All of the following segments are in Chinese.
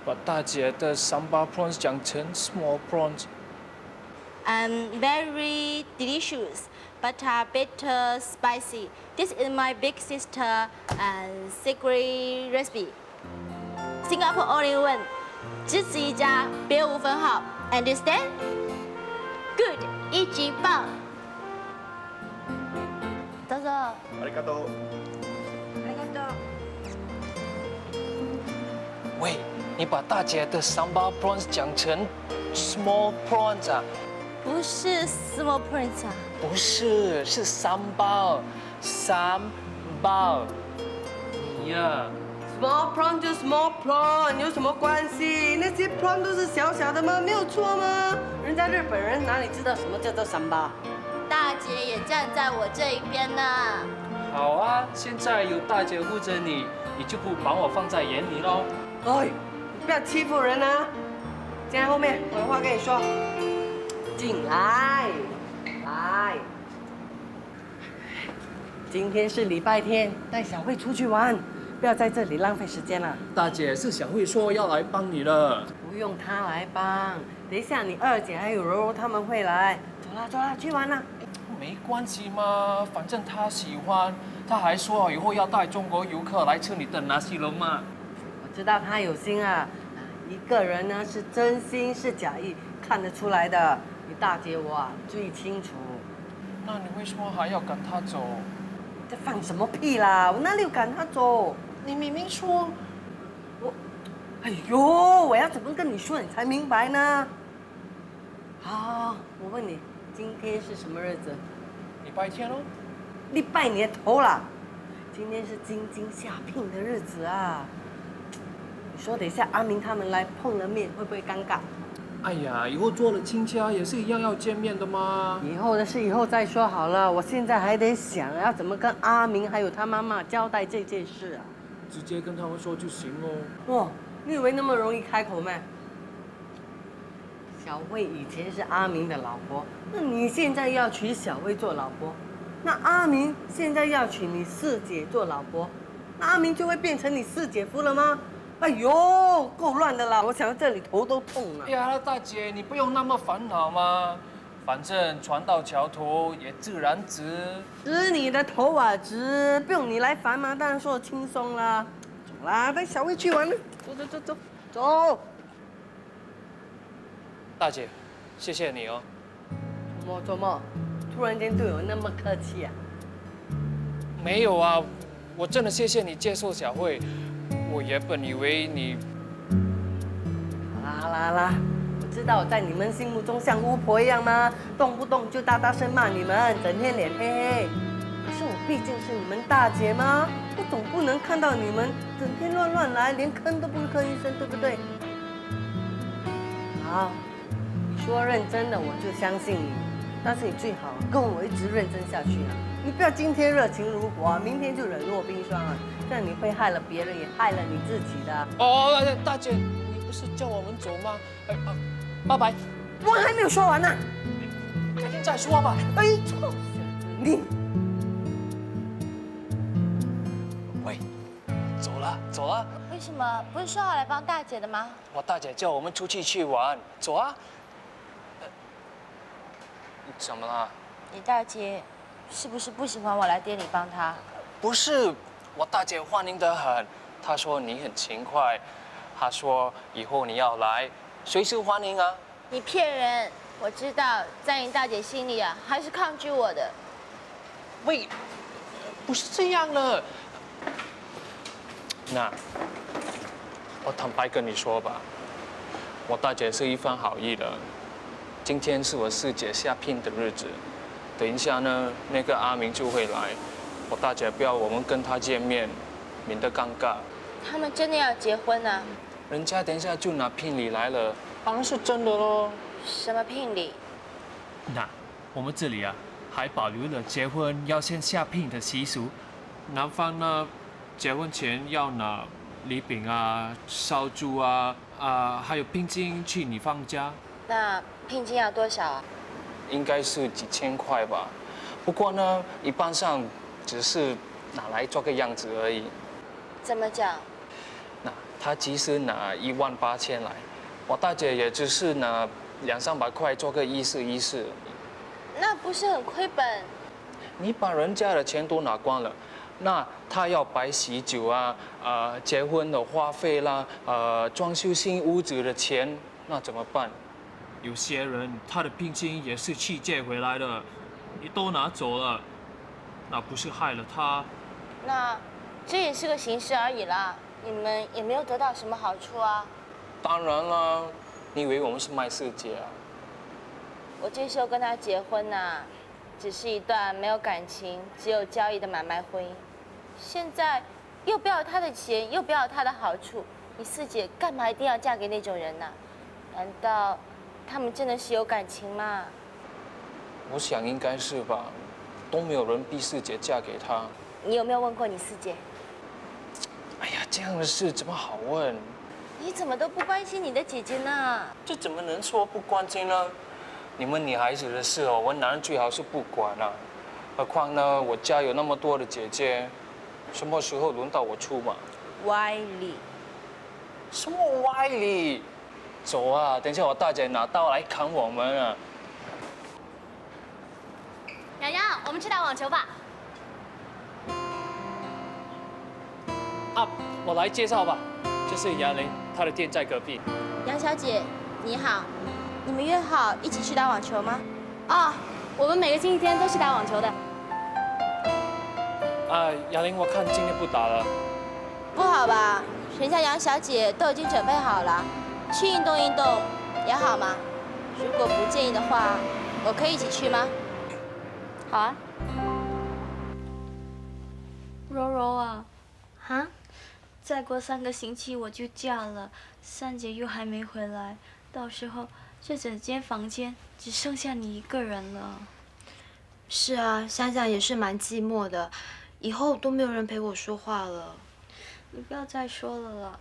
把大姐的sambal prawns 讲成 small prawns。Very delicious, but a bit spicy. This is my big sister secret recipe. Singapore only one， 只此一家，别无分号。Understand? Good， 一级棒。どうぞ。ありがとう。ありがとう。喂，你把大姐的sambal prawns 讲成 small prawns 啊？不是 small prince 啊。不是，是sambal。你呀。 Small prawn 就 small prawn， 有什么关系？那些 prawn 都是小小的吗？没有错吗？人家日本人哪里知道什么叫做三八？大姐也站在我这一边呢。好啊，现在有大姐护着你，你就不把我放在眼里喽。哎，你不要欺负人啊！进来后面，我有话跟你说。进来，来。今天是礼拜天，带小慧出去玩。 不要在这里浪费时间了。大姐是小慧说要来帮你了，不用她来帮，等一下你二姐还有柔柔他们会来。走啦走啦，去玩啦。没关系嘛，反正她喜欢，她还说以后要带中国游客来吃你的纳西龙嘛。我知道她有心啊，一个人呢是真心是假意看得出来的。你大姐我啊最清楚。那你为什么还要赶她走？在放什么屁啦？我哪里有赶她走？ 你明明说，哎呦，我要怎么跟你说你才明白呢？好，我问你，今天是什么日子？礼拜天喽。你拜你的头啦！今天是晶晶下聘的日子啊！你说等一下阿明他们来碰了面，会不会尴尬？哎呀，以后做了亲家也是一样要见面的嘛。以后的事以后再说好了，我现在还得想要怎么跟阿明还有他妈妈交代这件事啊。 直接跟他们说就行哦。哦，你以为那么容易开口咩？小慧以前是阿明的老婆，那你现在要娶小慧做老婆，那阿明现在要娶你四姐做老婆，那阿明就会变成你四姐夫了吗？哎呦，够乱的啦！我想到这里头都痛了。哎呀，大姐，你不用那么烦恼嘛，反正船到桥头也自然直。直你的头啊，直，不用你来烦嘛，当然说轻松啦。走啦，带小慧去玩了，走走走走走。大姐，谢谢你哦。周末，突然间对我那么客气啊？没有啊，我真的谢谢你接受小慧，我原本以为你……好啦，我知道我在你们心目中像巫婆一样吗？动不动就大声骂你们，整天脸黑黑。可是我毕竟是你们大姐吗？我总不能看到你们整天乱来，连吭都不吭一声，对不对？好，你说认真的我就相信你，但是你最好跟我一直认真下去啊！你不要今天热情如火啊，明天就冷若冰霜啊，这样你会害了别人，也害了你自己的。哦，大姐，你不是叫我们走吗？拜拜。我还没有说完呢，改天再说吧。哎，臭小子你！喂，走了。为什么不是说好来帮大姐的吗？我大姐叫我们出去玩，走啊。怎么了？你大姐是不是不喜欢我来店里帮她？不是，我大姐欢迎得很。她说你很勤快，她说以后你要来，随时欢迎啊。你骗人！我知道，在你大姐心里啊，还是抗拒我的。喂，不是这样了。那我坦白跟你说吧，我大姐是一番好意的。今天是我四姐下聘的日子，等一下呢，那个阿明就会来。我大姐不要我们跟他见面，免得尴尬。他们真的要结婚啊？人家等一下就拿聘礼来了，当然是真的喽。什么聘礼？那我们这里啊，还保留了结婚要先下聘的习俗。男方呢，结婚前要拿礼饼啊、烧猪啊，还有聘金去女方家。那聘金要多少啊？应该是几千块吧。不过呢，一般上只是拿来做个样子而已。怎么讲？那他即使拿18000来，我大姐也只是拿200-300块做个意思意思。那不是很亏本？你把人家的钱都拿光了，那他要摆喜酒啊，结婚的花费啦，装修新屋子的钱，那怎么办？有些人他的聘金也是去借回来的，你都拿走了，那不是害了他？那这也是个形式而已啦，你们也没有得到什么好处啊。当然啦，你以为我们是卖世界啊？我这时候跟他结婚呐，只是一段没有感情、只有交易的买卖婚姻。现在又不要他的钱，又不要他的好处，你四姐干嘛一定要嫁给那种人呢？难道他们真的是有感情吗？我想应该是吧，都没有人逼四姐嫁给他。你有没有问过你四姐？哎呀，这样的事怎么好问？你怎么都不关心你的姐姐呢？这怎么能说不关心呢？你们女孩子的事哦，我男人最好是不管啊。何况呢，我家有那么多的姐姐，什么时候轮到我出马？歪理。什么歪理？走啊！等一下我大姐拿刀来砍我们啊！洋洋，我们去打网球吧。啊，我来介绍吧，这是杨玲，她的店在隔壁。杨小姐，你好，你们约好一起去打网球吗？啊，我们每个星期天都去打网球的。杨玲，我看今天不打了。不好吧？人家杨小姐都已经准备好了，去运动运动也好嘛。如果不介意的话，我可以一起去吗？好啊。柔柔啊，啊，再过3个星期我就嫁了，三姐又还没回来，到时候这整间房间只剩下你一个人了。是啊，想想也是蛮寂寞的，以后都没有人陪我说话了。你不要再说了啦，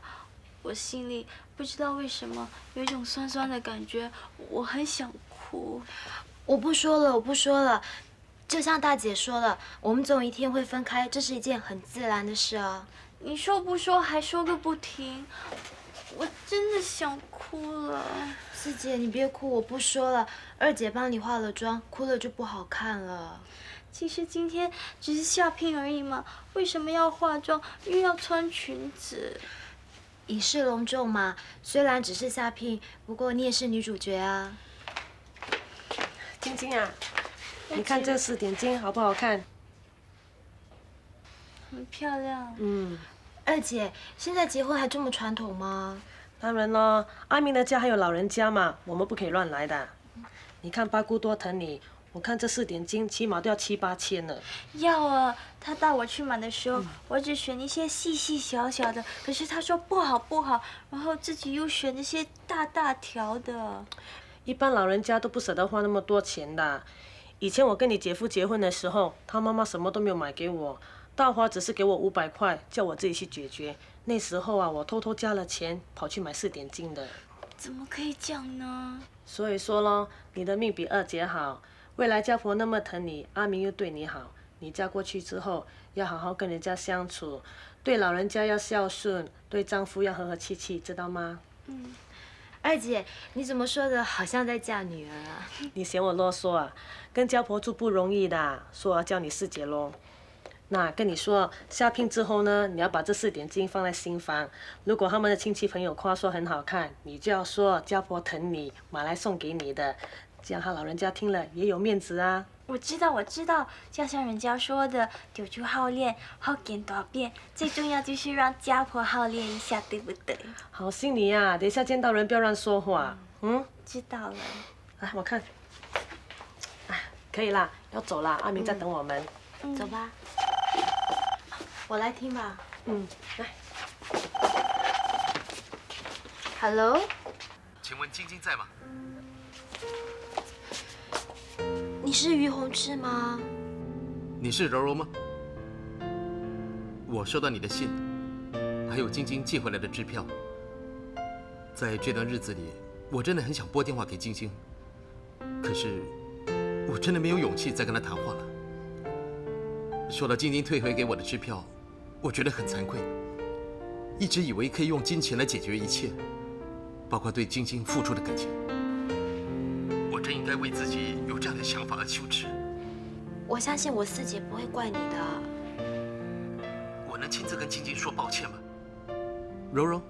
我心里不知道为什么有一种酸酸的感觉，我很想哭。我不说了，我不说了。就像大姐说的，我们总有一天会分开，这是一件很自然的事啊。你说不说还说个不停，我真的想哭了。四姐，你别哭，我不说了。二姐帮你化了妆，哭了就不好看了。其实今天只是下聘而已嘛，为什么要化妆，又要穿裙子？以示隆重嘛，虽然只是下聘，不过你也是女主角啊。晶晶啊，你看这4点金好不好看？很漂亮。二姐，现在结婚还这么传统吗？当然咯，阿明的家还有老人家嘛，我们不可以乱来的。你看八姑多疼你，我看这4点金起码都要7-8千了。要啊，他带我去买的时候，我只选一些细细小小的，可是他说不好不好，然后自己又选那些大大条的。一般老人家都不舍得花那么多钱的。以前我跟你姐夫结婚的时候，他妈妈什么都没有买给我，大花只是给我500块，叫我自己去解决。那时候啊，我偷偷加了钱，跑去买4点金的。怎么可以这样呢？所以说咯，你的命比二姐好，未来家婆那么疼你，阿明又对你好，你嫁过去之后要好好跟人家相处，对老人家要孝顺，对丈夫要和和气气，知道吗？二姐，你怎么说的好像在嫁女儿啊？你嫌我啰嗦啊？跟家婆住不容易的，说我要叫你四姐咯。那跟你说，下聘之后呢，你要把这4点金放在新房。如果他们的亲戚朋友夸说很好看，你就要说家婆疼你，买来送给你的，这样他老人家听了也有面子啊。我知道，就像人家说的，丢猪好练，好见大便，最重要就是让家婆好练一下，对不对？好心你呀，等一下见到人不要乱说话。知道了。来，我看。哎，可以啦，要走啦，阿明在等我们。走吧。我来听吧。来。Hello。请问晶晶在吗？你是于洪志吗？你是柔柔吗？我收到你的信，还有晶晶寄回来的支票。在这段日子里，我真的很想拨电话给晶晶，可是我真的没有勇气再跟她谈话了。收到晶晶退回给我的支票，我觉得很惭愧。一直以为可以用金钱来解决一切，包括对晶晶付出的感情。我真应该为自己有这样的想法而羞耻。我相信我四姐不会怪你的。我能亲自跟晶晶说抱歉吗？柔柔，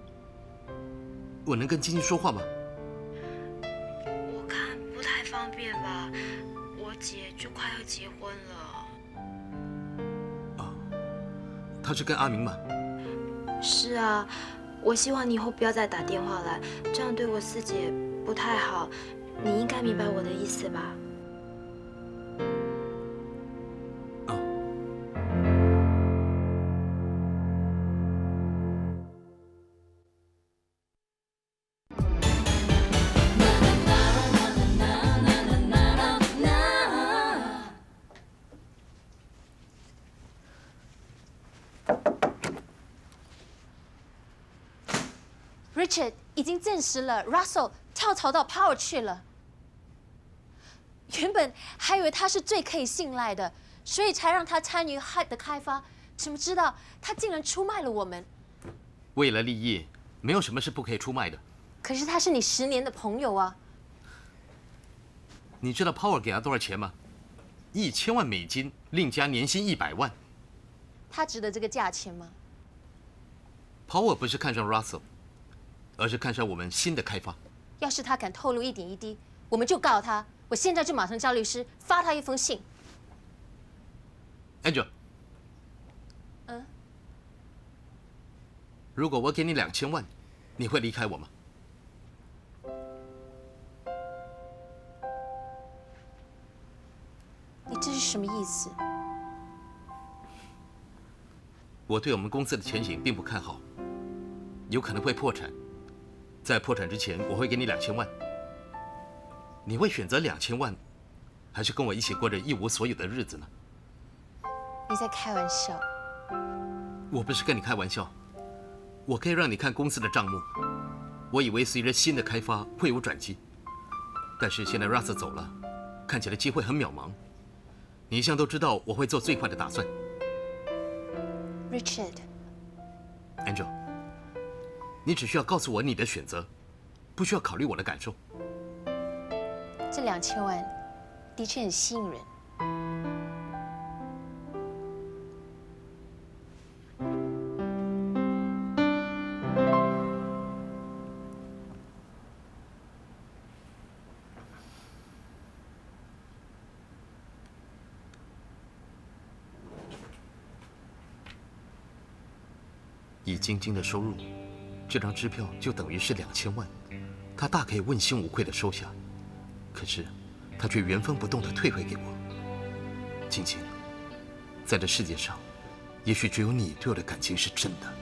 我能跟晶晶说话吗？我看不太方便吧，我姐就快要结婚了。哦，她是跟阿明吗？是啊，我希望你以后不要再打电话来，这样对我四姐不太好。你应该明白我的意思吧？Richard 已经证实了 Russell 跳槽到 Power 去了。原本还以为他是最可以信赖的，所以才让他参与 Hyde 的开发。怎么知道他竟然出卖了我们？为了利益，没有什么是不可以出卖的。可是他是你10年的朋友啊！你知道 Power 给他多少钱吗？1000万美金，另加年薪100万。他值得这个价钱吗？ Power 不是看上 Russell， 而是看上我们新的开发。要是他敢透露一点一滴，我们就告他。我现在就马上叫律师发他一封信。Angel， 如果我给你2000万，你会离开我吗？你这是什么意思？我对我们公司的前景并不看好，有可能会破产。在破产之前，我会给你2000万。你会选择2000万，还是跟我一起过着一无所有的日子呢？你在开玩笑。我不是跟你开玩笑，我可以让你看公司的账目。我以为随着新的开发会有转机，但是现在 Russ 走了，看起来机会很渺茫。你一向都知道我会做最坏的打算。Richard，Angel，你只需要告诉我你的选择，不需要考虑我的感受。这2000万的确很吸引人。以晶晶的收入，这张支票就等于是2000万，她大可以问心无愧地收下。可是，她却原封不动地退回给我。晶晶，在这世界上，也许只有你对我的感情是真的。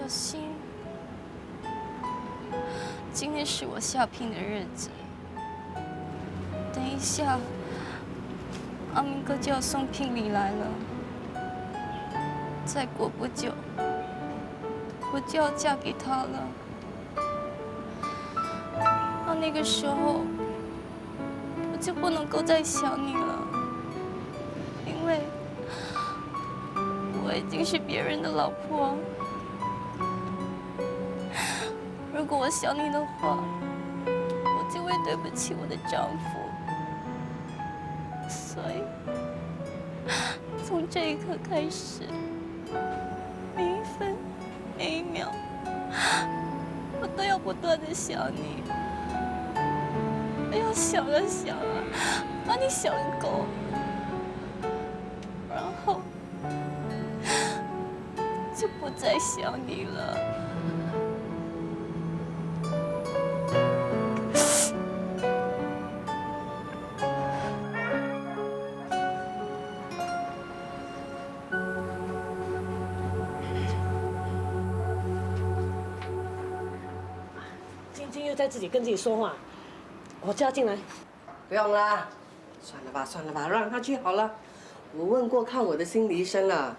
小心。今天是我下聘的日子，等一下，阿明哥就要送聘礼来了。再过不久，我就要嫁给他了。到那个时候，我就不能够再想你了，因为我已经是别人的老婆。如果我想你的话，我就会对不起我的丈夫。所以，从这一刻开始，每一分每一秒，我都要不断的想你。哎呀，想啊想啊，把你想够，然后就不再想你了。晶晶又在自己跟自己说话，我叫她进来。不用啦，算了吧，算了吧，让他去好了。我问过看我的心理医生了，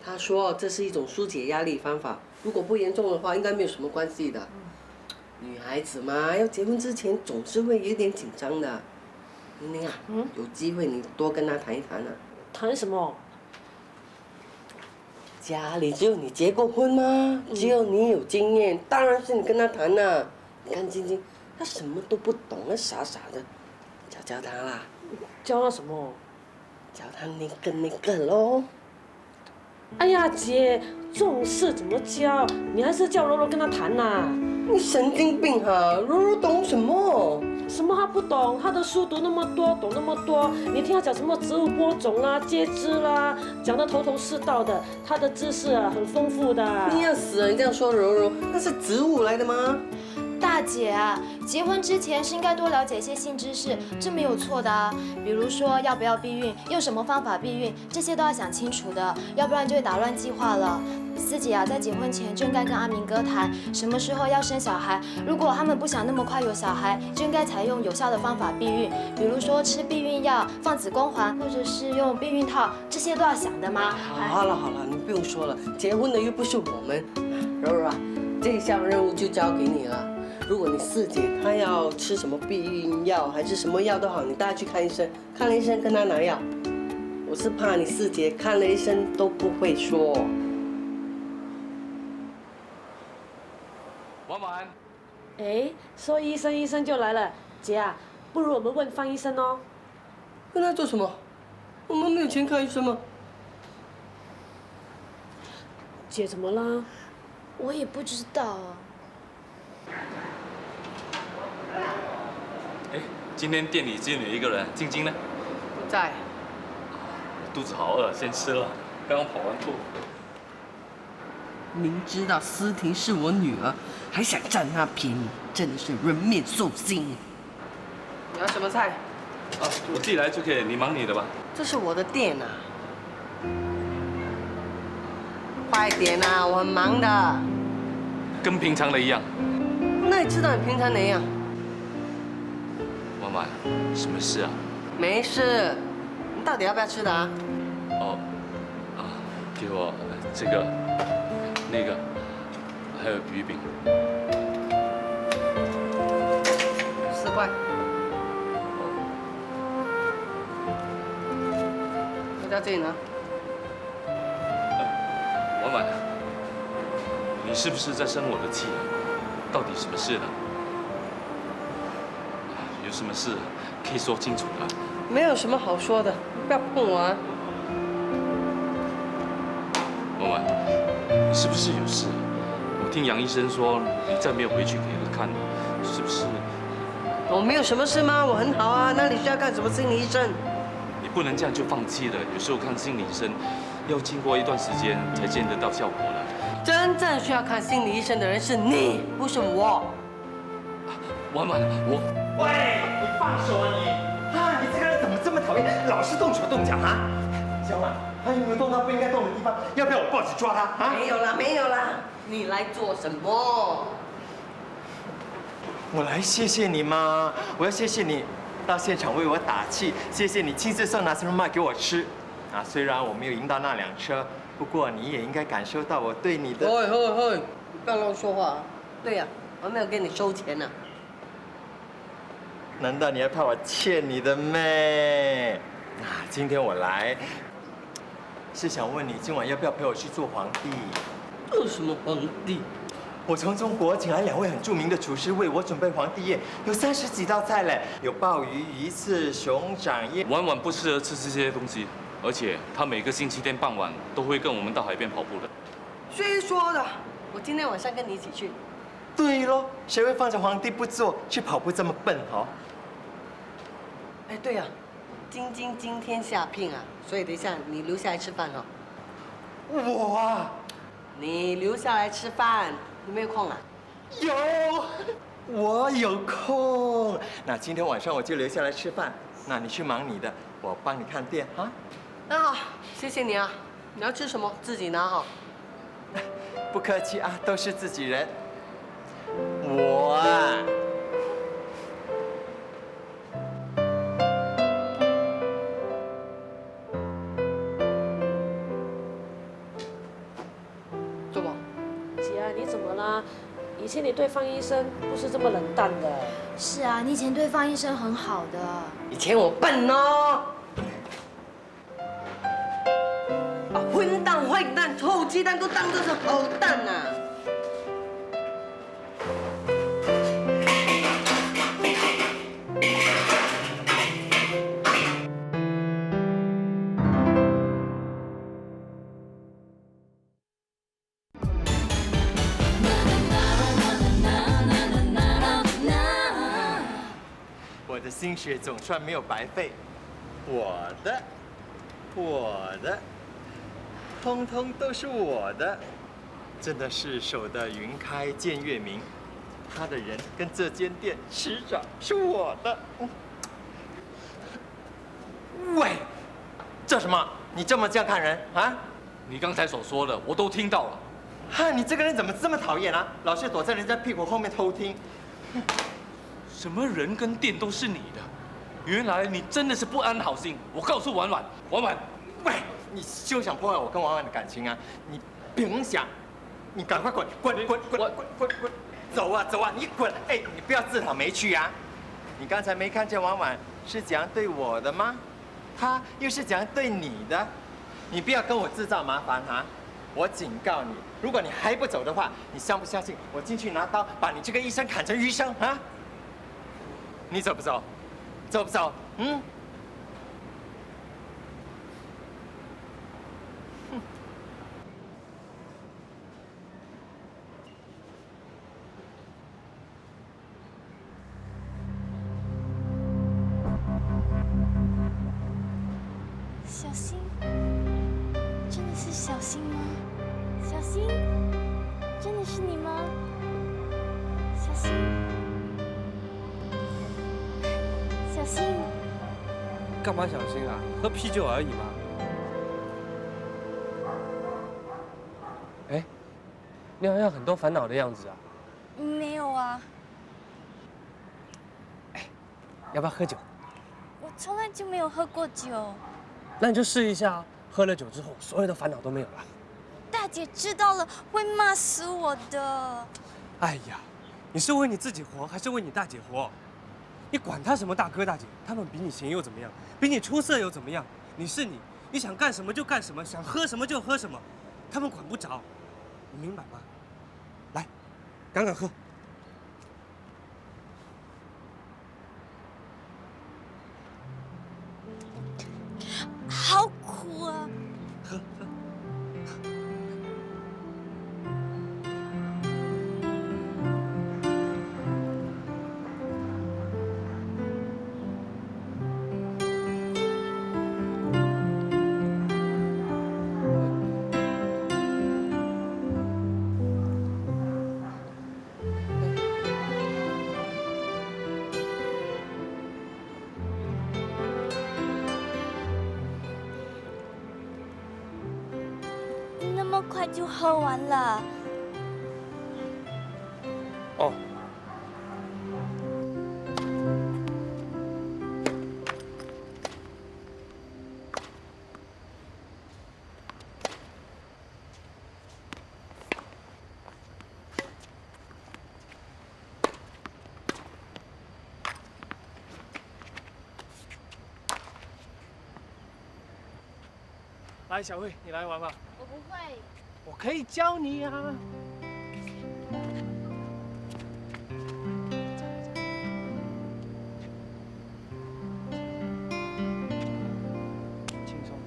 他说这是一种疏解压力方法，如果不严重的话，应该没有什么关系的。女孩子嘛，要结婚之前总是会有点紧张的。玲玲啊，有机会你多跟他谈一谈啊。谈什么？家里只有你结过婚吗？只有你有经验，当然是你跟他谈啦。你看晶晶，她什么都不懂，她傻傻的，教她啦。教她什么？教她那个喽。哎呀，姐，这种事怎么教？你还是叫柔柔跟她谈啦。你神经病哈！柔柔懂什么？什么她不懂？她的书读那么多，懂那么多，你听她讲什么植物播种啦、接枝啦，讲得头头是道的，她的知识啊很丰富的。你要死了！你这样说柔柔，那是植物来的吗？大姐啊，结婚之前是应该多了解一些性知识，这没有错的啊。比如说要不要避孕，用什么方法避孕，这些都要想清楚的，要不然就会打乱计划了。四姐啊，在结婚前就应该跟阿明哥谈什么时候要生小孩。如果他们不想那么快有小孩，就应该采用有效的方法避孕，比如说吃避孕药、放子宫环，或者是用避孕套，这些都要想的吗？好了，你不用说了，结婚的又不是我们。柔柔啊，这项任务就交给你了。如果你四姐她要吃什么避孕药还是什么药都好，你带她去看医生，看了医生跟她拿药。我是怕你四姐看了医生都不会说。婉婉，哎，说医生就来了。姐啊，不如我们问方医生哦。问他做什么？我们没有钱看医生吗？姐怎么啦？我也不知道啊。哎，今天店里只有你一个人，晶晶呢？不在。肚子好饿，先吃了。刚刚跑完步。明知道思婷是我女儿，还想占她便宜，真的是人面兽心。你要什么菜？啊，我自己来就可以，你忙你的吧。这是我的店啊！快点啊，我很忙的。跟平常的一样。那你知道你平常哪样？婉婉，什么事啊？没事。你到底要不要吃的啊？哦，啊，给我这个、那个，还有鱼饼。4块。我在这里拿。婉婉，你是不是在生我的气啊？到底什么事呢？有什么事可以说清楚的。没有什么好说的，不要碰我啊！婉婉，你是不是有事？我听杨医生说你再没有回去给他看了，是不是？我没有什么事吗？我很好啊，哪里需要看什么心理医生？你不能这样就放弃了。有时候看心理医生，要经过一段时间才见得到效果的。真正需要看心理医生的人是你，不是我。婉婉，我……喂，你放手啊你！啊，你这个人怎么这么讨厌，老是动手动脚啊？小婉，他有没有动到不应该动的地方？要不要我报纸抓他啊？没有啦，没有啦。你来做什么？我来谢谢你嘛，我要谢谢你到现场为我打气，谢谢你亲自送拿酸麦给我吃。啊，虽然我没有赢到那辆车，不过你也应该感受到我对你的。嘿，你不要乱说话啊！对呀，我没有给你收钱呢。难道你还怕我欠你的咩？啊，今天我来是想问你，今晚要不要陪我去做皇帝？做什么皇帝？我从中国请来2位很著名的厨师为我准备皇帝宴，有30几道菜嘞，有鲍鱼、鱼翅、熊掌叶。婉婉不适合吃这些东西，而且她每个星期天傍晚都会跟我们到海边跑步的。谁说的？我今天晚上跟你一起去。对喽，谁会放着皇帝不做去跑步这么笨哦？哎，对呀，晶晶今天下聘啊，所以等一下你留下来吃饭哦。我啊，你留下来吃饭，你没有空啊？有，我有空。那今天晚上我就留下来吃饭，那你去忙你的，我帮你看店啊。那好，谢谢你啊。你要吃什么自己拿好。不客气啊，都是自己人。我啊。做吧。姐啊，你怎么啦？以前你对方医生不是这么冷淡的。是啊，你以前对方医生很好的。以前我笨哦，把混蛋、坏蛋、臭鸡蛋都当作是好蛋呐、我的心血总算没有白费，我的，通通都是我的，真的是守得云开见月明。他的人跟这间店迟早是我的。喂，这什么？你这么这样看人啊？你刚才所说的我都听到了。哈，你这个人怎么这么讨厌啊？老是躲在人家屁股后面偷听。什么人跟店都是你的，原来你真的是不安好心。我告诉婉婉，婉婉，喂，你休想破坏我跟婉婉的感情啊！你别想，你赶快滚，滚，走啊，你滚！哎，你不要自讨没趣啊！你刚才没看见婉婉是怎样对我的吗？她又是怎样对你的？你不要跟我制造麻烦啊！我警告你，如果你还不走的话，你相不相信我进去拿刀把你这个医生砍成余生啊？你走不走？走不走？嗯？小新，真的是小新吗？小新，真的是你吗？小新，小新，干嘛小心啊？喝啤酒而已嘛。哎，你好像很多烦恼的样子啊。没有啊，要不要喝酒？我从来就没有喝过酒。那你就试一下啊，喝了酒之后，所有的烦恼都没有了。大姐知道了会骂死我的。哎呀，你是为你自己活，还是为你大姐活？你管他什么大哥大姐，他们比你闲又怎么样？比你出色又怎么样？你是你，你想干什么就干什么，想喝什么就喝什么，他们管不着，你明白吗？来，赶快喝。好苦啊！喝。那么快就喝完了？哦。来，小慧，你来玩吧。我不会。我可以教你啊。轻松。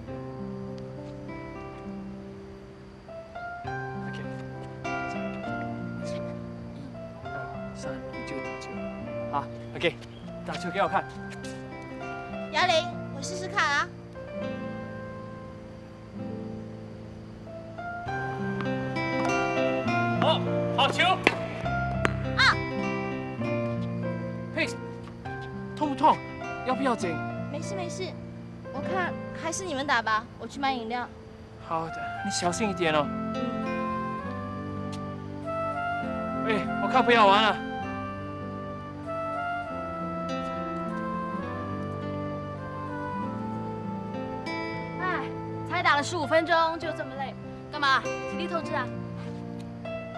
OK。1、2、3，你就打球。好 ，OK， 打球给我看。姚玲，我试试看啊。好球！啊！嘿，痛不痛？要不要紧？没事没事，我看还是你们打吧，我去买饮料。好的，你小心一点哦。喂，我看不要玩了。哎，才打了15分钟就这么累，干嘛？体力透支啊？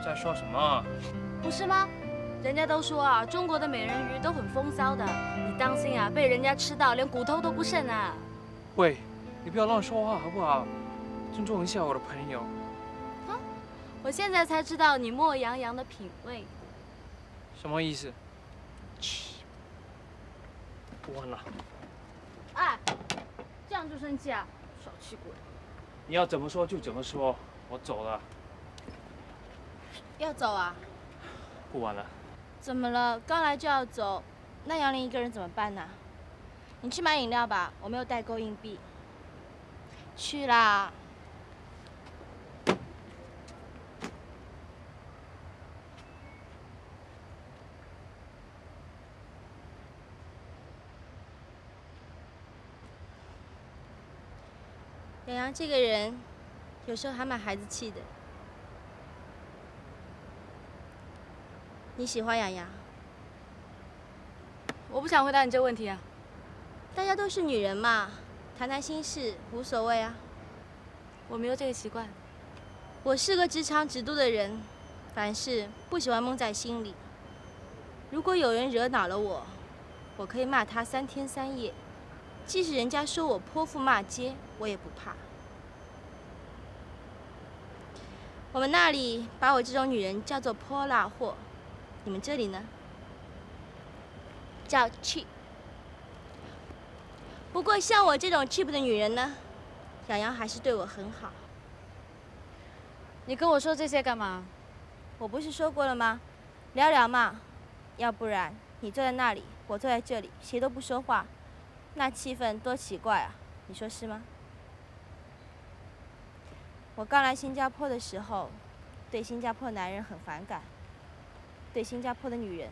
在说什么？不是吗？人家都说啊，中国的美人鱼都很风骚的，你当心啊，被人家吃到连骨头都不剩啊！喂，你不要乱说话好不好？尊重一下我的朋友。啊，我现在才知道你莫洋洋的品味。什么意思？嘘，不玩了。哎，这样就生气啊？小气鬼！你要怎么说就怎么说，我走了。要走啊？不玩了。怎么了？刚来就要走？那杨玲一个人怎么办呢？你去买饮料吧，我没有带够硬币。去啦。洋洋这个人，有时候还蛮孩子气的。你喜欢洋洋？我不想回答你这个问题啊。大家都是女人嘛，谈谈心事无所谓啊。我没有这个习惯。我是个直肠直肚的人，凡事不喜欢闷在心里。如果有人惹恼了我，我可以骂他3天3夜，即使人家说我泼妇骂街，我也不怕。我们那里把我这种女人叫做泼辣货，你们这里呢？叫 cheap。不过像我这种 cheap 的女人呢，洋洋还是对我很好。你跟我说这些干嘛？我不是说过了吗？聊聊嘛，要不然你坐在那里，我坐在这里，谁都不说话，那气氛多奇怪啊！你说是吗？我刚来新加坡的时候，对新加坡男人很反感，对新加坡的女人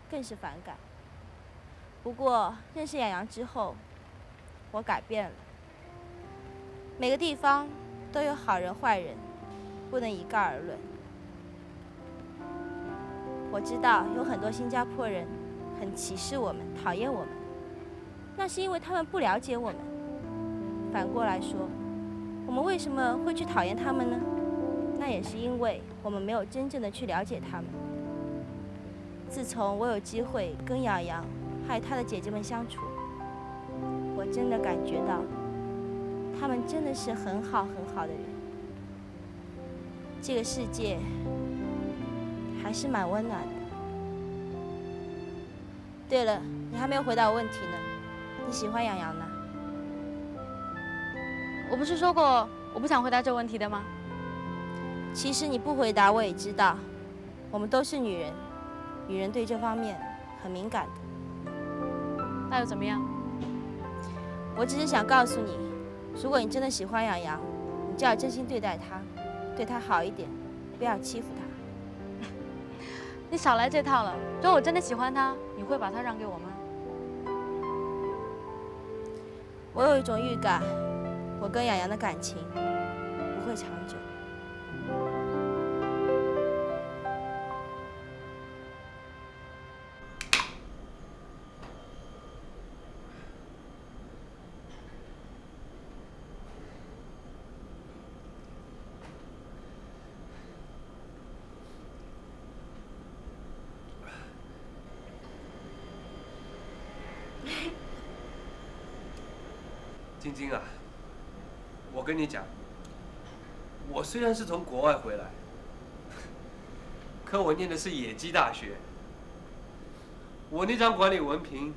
更是反感。不过认识洋洋之后，我改变了。每个地方都有好人坏人，不能一概而论。我知道有很多新加坡人很歧视我们，讨厌我们，那是因为他们不了解我们。反过来说，我们为什么会去讨厌他们呢？那也是因为我们没有真正的去了解他们。自从我有机会跟洋洋还有他的姐姐们相处，我真的感觉到他们真的是很好很好的人。这个世界还是蛮温暖的。对了，你还没有回答我问题呢，你喜欢洋洋呢？我不是说过我不想回答这个问题的吗？其实你不回答我也知道，我们都是女人，女人对这方面很敏感的。那又怎么样？我只是想告诉你，如果你真的喜欢洋洋，你就要真心对待她，对她好一点，不要欺负她。你少来这套了。如果我真的喜欢他，你会把他让给我吗？我有一种预感，我跟洋洋的感情不会长久。晶晶啊，我跟你讲，我虽然是从国外回来，可我念的是野鸡大学。我那张管理文凭，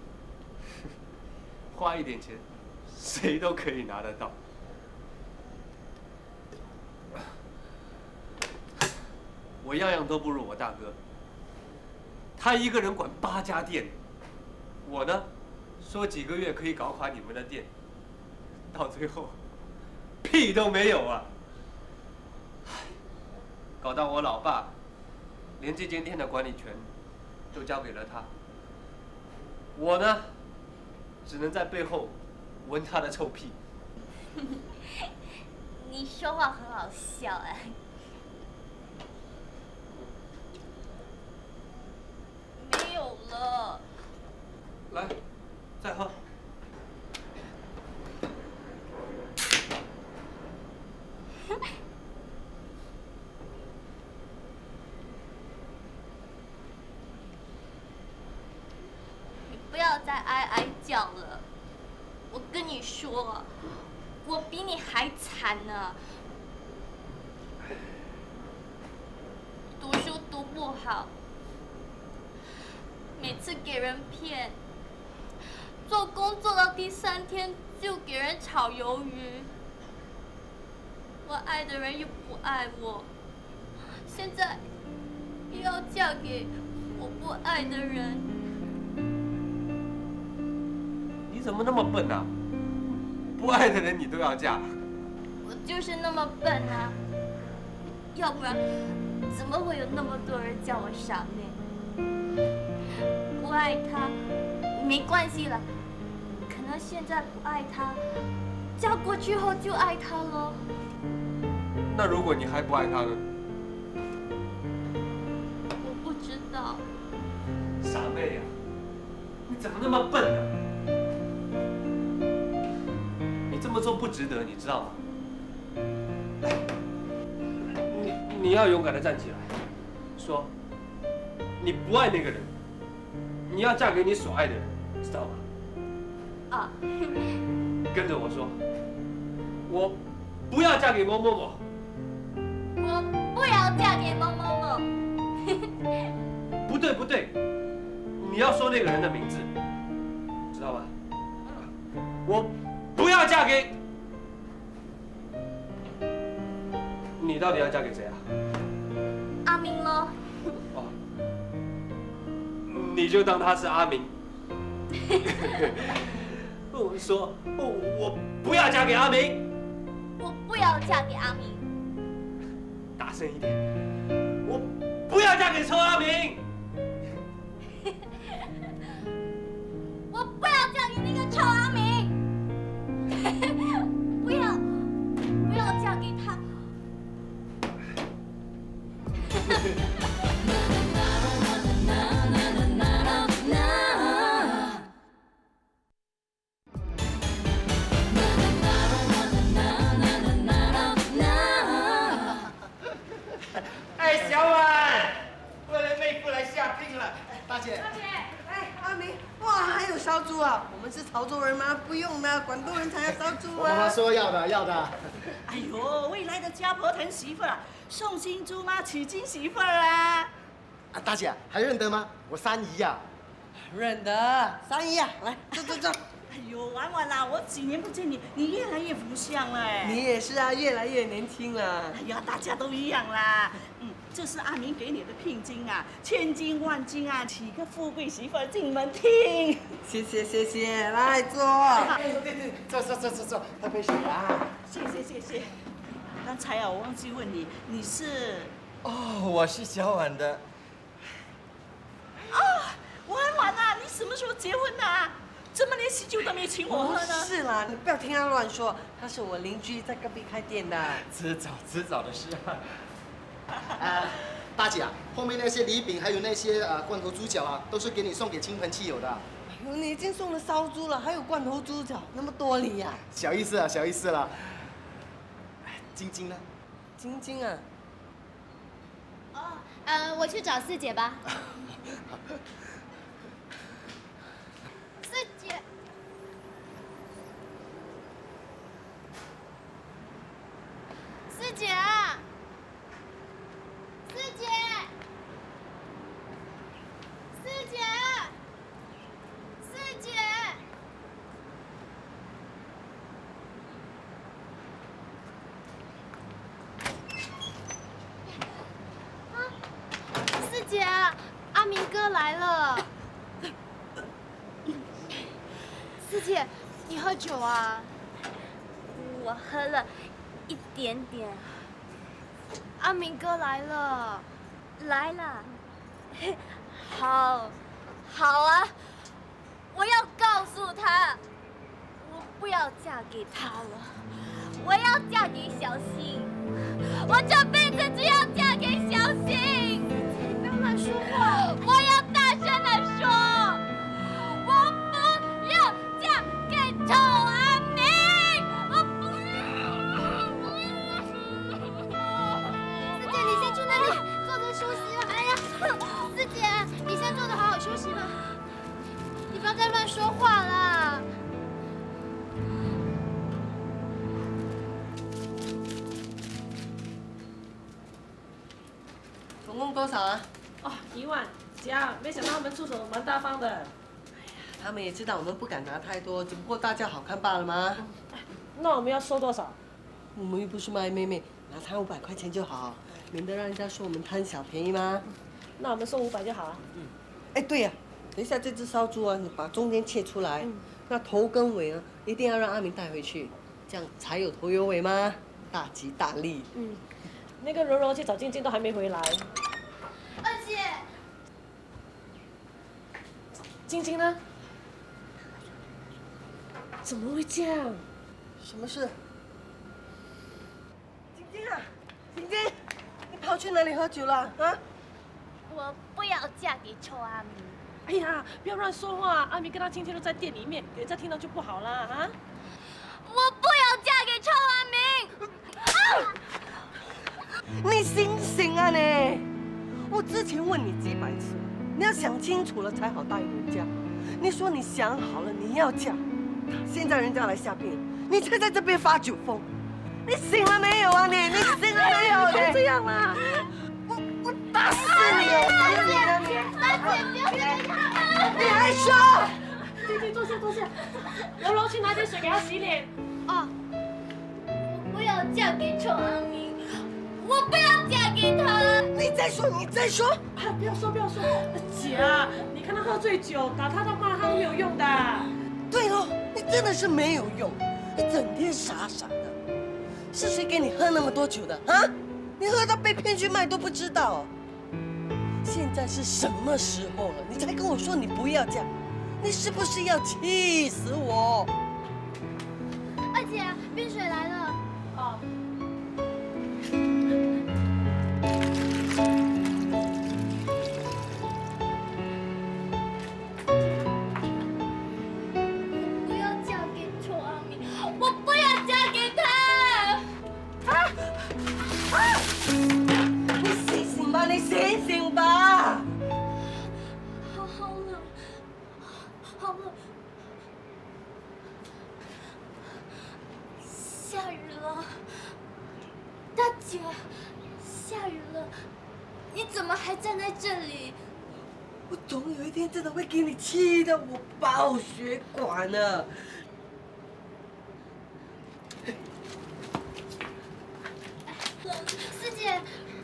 花一点钱，谁都可以拿得到。我样样都不如我大哥，他一个人管8家店，我呢，说几个月可以搞垮你们的店，到最后，屁都没有啊！搞到我老爸，连这间店的管理权都交给了他。我呢，只能在背后闻他的臭屁。你说话很好笑哎。没有了。来，再喝。你不要再哀哀叫了。我跟你说，我比你还惨呢。读书读不好，每次给人骗，做工做到第3天就给人炒鱿鱼。我爱的人又不爱我，现在又要嫁给我不爱的人。你怎么那么笨啊？不爱的人你都要嫁？我就是那么笨啊，要不然怎么会有那么多人叫我傻妹？不爱他没关系了，可能现在不爱他，嫁过去后就爱他了。那如果你还不爱他呢？我不知道。傻妹呀，你怎么那么笨呢？你这么做不值得，你知道吗？来，你要勇敢的站起来，说你不爱那个人，你要嫁给你所爱的人，知道吗？啊。跟着我说，我不要嫁给某某某。我不要嫁给某某某。不对不对，你要说那个人的名字，知道吧？我不要嫁给。你到底要嫁给谁啊？阿明咯。哦，你就当他是阿明。我说，我不要嫁给阿明。我不要嫁给阿明。大声一点！我不要嫁给臭阿明。我不要嫁给那个臭阿明。不要嫁给他。哎，小婉，为了妹夫来下聘了。大姐。大姐，哎，阿明，哇，还有烧猪啊！我们是潮州人吗？不用的，广东人才要烧猪啊。我妈妈说要的，要的。哎呦，未来的家婆疼媳妇儿，送新猪吗？娶金媳妇儿啊！啊，大姐还认得吗？我三姨呀。认得，三姨啊，来，走。哎呦，婉婉啦，我几年不见你，你越来越福相了哎。你也是啊，越来越年轻了。哎呀，大家都一样啦。这是阿明给你的聘金啊，千金万金啊，娶个富贵媳妇儿进门厅。谢谢，来坐。对，坐，喝杯水啊。谢谢。刚才啊，我忘记问你，你是？哦，我是小婉的。啊，婉婉啊，你什么时候结婚的啊？怎么连喜酒都没请我喝呢？是啦，你不要听他乱说，他是我邻居，在隔壁开店的。迟早的事啊。大姐啊，后面那些礼饼还有那些罐头猪脚啊，都是给你送给亲朋戚友的。哎呦，你已经送了烧猪了，还有罐头猪脚，那么多礼呀？小意思了。晶晶呢？晶啊。哦，我去找四姐吧。四姐，明哥来了。四姐，你喝酒啊？我喝了一点点。阿明哥来了。来了。好啊，我要告诉他，我不要嫁给他了，我要嫁给小新，我这辈子只要嫁给小新。不要乱说话！我要大声地说，我不要嫁给臭阿明，我不要。四姐，你先去那里坐着休息吧。哎呀，四姐，你先坐着好好休息吧。你不要再乱说话啦。总共多少啊？哦，1万，姐啊，没想到他们出手蛮大方的。他们也知道我们不敢拿太多，只不过大家好看罢了嘛。那我们要收多少？我们又不是卖妹妹，拿他500块钱就好，免得让人家说我们贪小便宜嘛。那我们收500就好啊。哎，对呀，等一下这只烧猪啊，你把中间切出来，那头跟尾啊，一定要让阿明带回去，这样才有头有尾嘛，大吉大利。那个柔柔去找静静都还没回来。二姐，静静呢？怎么会这样？什么事？晶晶啊，晶晶，你跑去哪里喝酒了啊？我不要嫁给臭阿明。哎呀，不要乱说话！阿明跟他今天都在店里面，给人家听到就不好啦啊！我不要嫁给臭阿明！你醒醒啊你！我之前问你几百次，你要想清楚了才好答应人家。你说你想好了你要嫁，现在人家来下病，你却在这边发酒疯，你醒了没有啊你？你醒了没有？别这样啦！我打死你！打死你啊你！你还说？静静坐下坐下，柔柔去拿点水给他洗脸。哦，我不要嫁给臭阿明，我不要嫁给他。你再说，你再说！不要说不要说，姐啊，你看他喝醉酒，打他都骂他都没有用的。对喽，你真的是没有用，你整天傻傻的。是谁给你喝那么多酒的啊？你喝到被骗去卖都不知道。现在是什么时候了，你才跟我说你不要嫁？你是不是要气死我？二姐，冰水来了。哦。不要嫁给臭阿明，我不要嫁给他。你醒醒吧，你醒醒吧！好冷，好冷，下雨了，大姐，下雨了，你怎么还站在这里？我总有一天真的会给你气的，我爆血管了。四姐，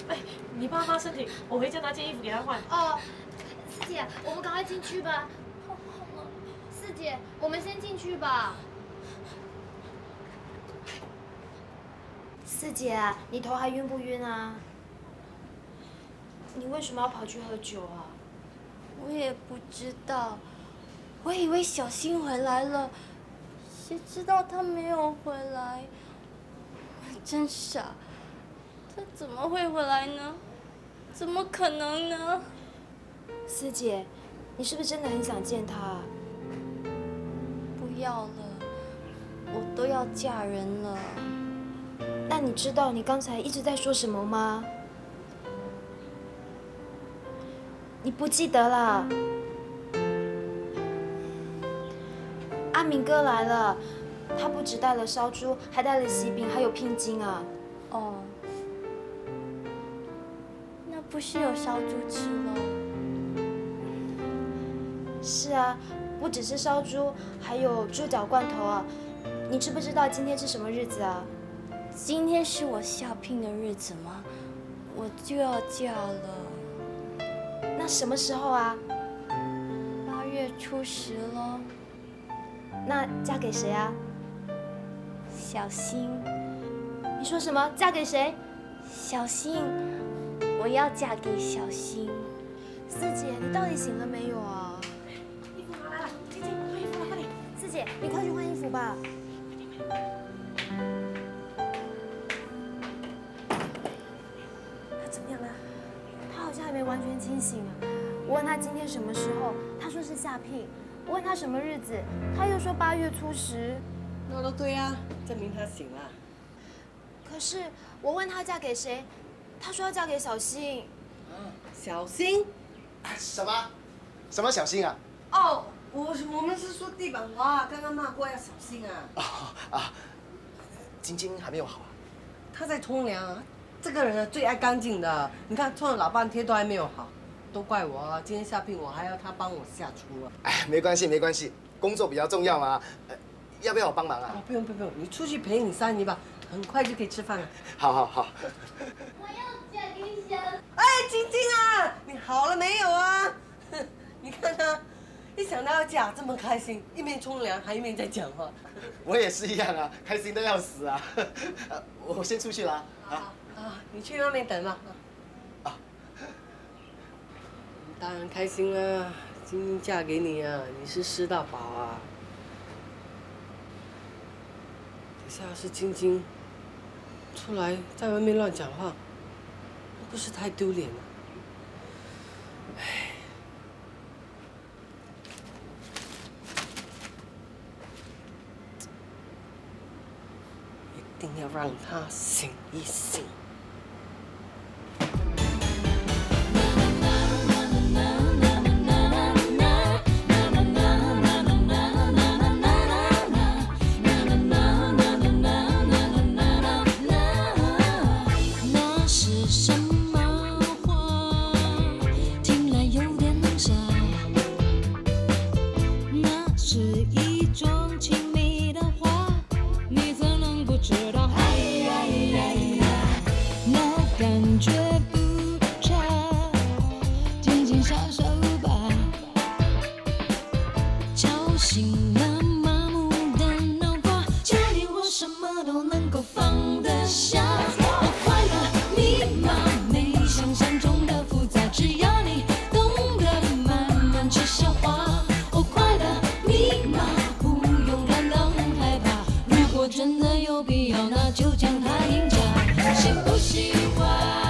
哎，你帮妈身体，我回家拿件衣服给她换。哦，四姐，我们赶快进去吧。四姐，我们先进去吧。四姐，你头还晕不晕啊？你为什么要跑去喝酒啊？我也不知道，我以为小新回来了，谁知道他没有回来，真傻，他怎么会回来呢？怎么可能呢？四姐，你是不是真的很想见他？不要了，我都要嫁人了。那你知道你刚才一直在说什么吗？你不记得啦？阿明哥来了，他不只带了烧猪，还带了喜饼，还有聘金啊！哦，那不是有烧猪吃了？是啊，不只是烧猪，还有猪脚罐头啊！你知不知道今天是什么日子啊？今天是我下聘的日子吗？我就要嫁了。那什么时候啊？8月初10咯。那嫁给谁啊？小新，你说什么？嫁给谁？小新，我要嫁给小新。四姐，你到底醒了没有啊？衣服拿来了，晶晶，换衣服了，快点！四姐，你快去换衣服吧。他怎么样了？他好像还没完全清醒啊。我问他今天什么时候，他说是下聘。我问他什么日子，他又说8月初10。那都对啊，证明他醒了。可是我问他嫁给谁，他说要嫁给小新。小新？什么？什么小新啊？哦，我们是说地板滑，刚刚骂过要小心啊。晶晶还没有好啊？他在冲凉啊。这个人最爱干净的，你看冲了老半天都还没有好，都怪我啊！今天下聘我还要他帮我下厨啊。哎，没关系没关系，工作比较重要嘛。要不要我帮忙啊？不用不用，你出去陪你三姨吧，很快就可以吃饭了。好好好。我要嫁给小。哎，晶晶啊，你好了没有啊？你看他，一想到要嫁这么开心，一面冲凉还一面在讲话。我也是一样啊，开心的要死啊！我先出去了啊。你去外面等吧。当然开心了，晶晶嫁给你啊，你是吃到饱啊。等下要是晶晶出来在外面乱讲话，那不是太丢脸了？唉，一定要让他醒一醒。真的有必要，那就将它赢家。喜不喜欢？